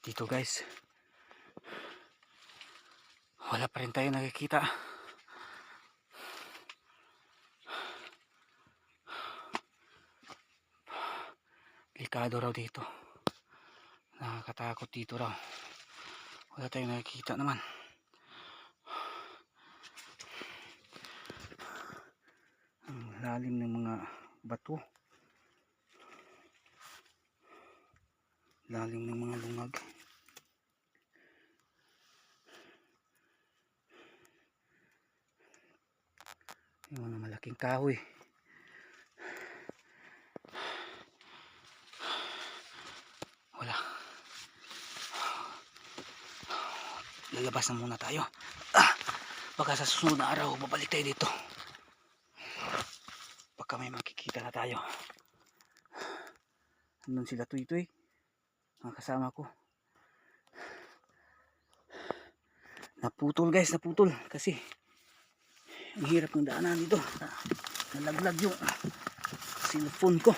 Dito guys, wala pa rin tayo nakikita. Delikado raw dito, nakakatakot dito raw, wala tayong nakikita naman. Ang lalim ng mga bato, lalim ng mga lungag. Yung mga malaking kahoy. Wala. Lalabas na muna tayo. Baka sa susunod na araw babalik tayo dito. Baka may makikita na tayo. Nandun sila Tuy-Tuy, mga kasama ko. Naputol guys, naputol kasi ang hirap ng daanan dito. Nalaglag yung cellphone ko.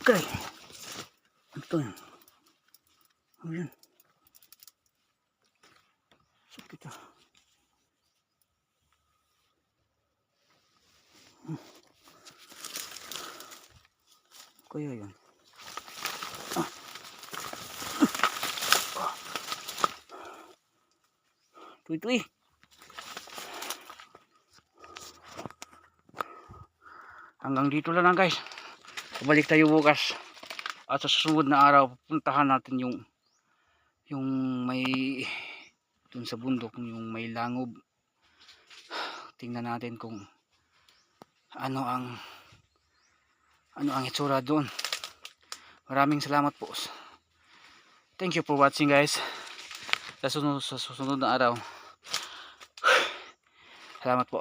Okay, ito yun. Ayan, sakit ah. Kaya yun. Tuy-Tuy. Hanggang dito lang guys. Balik tayo bukas. At sa susunod na araw pupuntahan natin yung may dun sa bundok, yung may langob. Tingnan natin kung ano ang itsura doon. Maraming salamat po. Thank you for watching guys. Sa susunod na araw. Salamat po.